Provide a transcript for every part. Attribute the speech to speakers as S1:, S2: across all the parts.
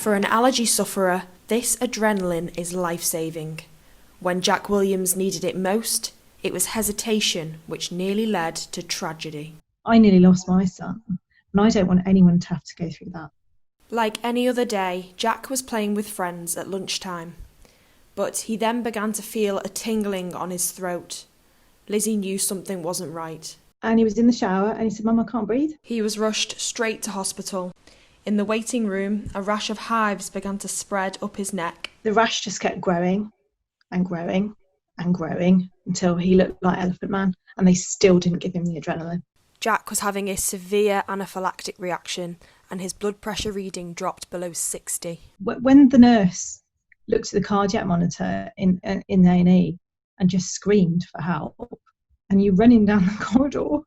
S1: For an allergy sufferer, this adrenaline is life-saving. When Jack Williams needed it most, it was hesitation which nearly led to tragedy.
S2: I nearly lost my son, and I don't want anyone to have to go through that.
S1: Like any other day, Jack was playing with friends at lunchtime. But he then began to feel a tingling on his throat. Lizzy knew something wasn't right.
S2: And he was in the shower and he said, "Mum, I can't breathe."
S1: He was rushed straight to hospital. In the waiting room, a rash of hives began to spread up his neck.
S2: The rash just kept growing and growing and growing until he looked like Elephant Man, and they still didn't give him the adrenaline.
S1: Jack was having a severe anaphylactic reaction and his blood pressure reading dropped below 60.
S2: When the nurse looked at the cardiac monitor in A&E and just screamed for help, and you're running down the corridor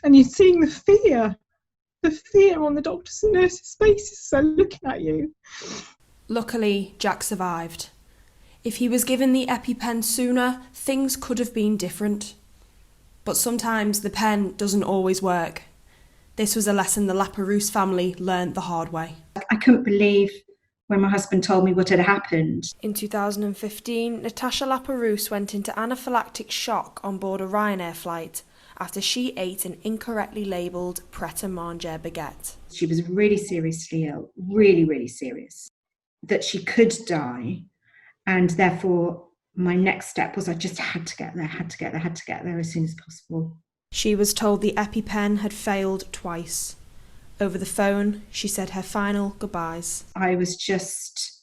S2: and you're seeing the fear on the doctors' and nurses' faces, they're looking at you.
S1: Luckily, Jack survived. If he was given the epi-pen sooner, things could have been different. But sometimes the pen doesn't always work. This was a lesson the Laperouse family learned the hard way.
S3: I couldn't believe when my husband told me what had happened.
S1: In 2015, Natasha Laperouse went into anaphylactic shock on board a Ryanair flight after she ate an incorrectly labelled pret-a-manger baguette.
S3: She was really seriously ill, really, really serious, that she could die, and therefore my next step was I just had to get there as soon as possible.
S1: She was told the epi-pen had failed twice. Over the phone, she said her final goodbyes.
S3: I was just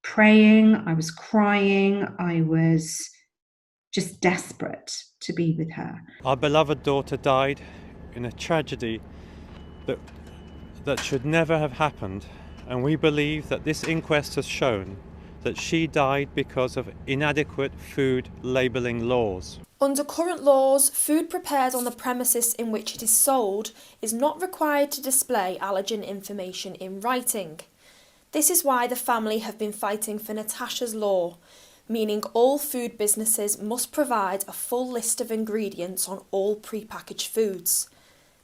S3: praying, I was crying, I was just desperate to be with her.
S4: Our beloved daughter died in a tragedy that should never have happened, and we believe that this inquest has shown that she died because of inadequate food labelling laws.
S1: Under current laws, food prepared on the premises in which it is sold is not required to display allergen information in writing. This is why the family have been fighting for Natasha's law, meaning all food businesses must provide a full list of ingredients on all prepackaged foods.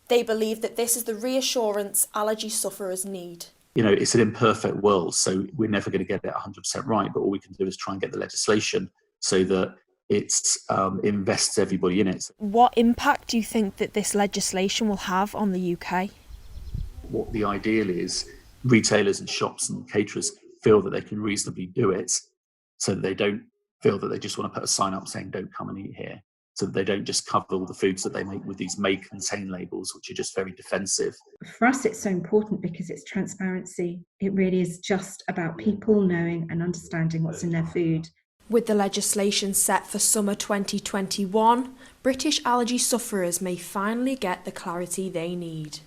S1: They believe that this is the reassurance allergy sufferers need.
S5: You know, it's an imperfect world, so we're never going to get it 100% right, but all we can do is try and get the legislation so that it invests everybody in it.
S1: What impact do you think that this legislation will have on the UK?
S5: What the ideal is, retailers and shops and caterers feel that they can reasonably do it, so that they don't feel that they just want to put a sign up saying don't come and eat here, so that they don't just cover all the foods that they make with these may contain labels, which are just very defensive.
S3: For us, it's so important because it's transparency. It really is just about people knowing and understanding what's in their food.
S1: With the legislation set for summer 2021, British allergy sufferers may finally get the clarity they need.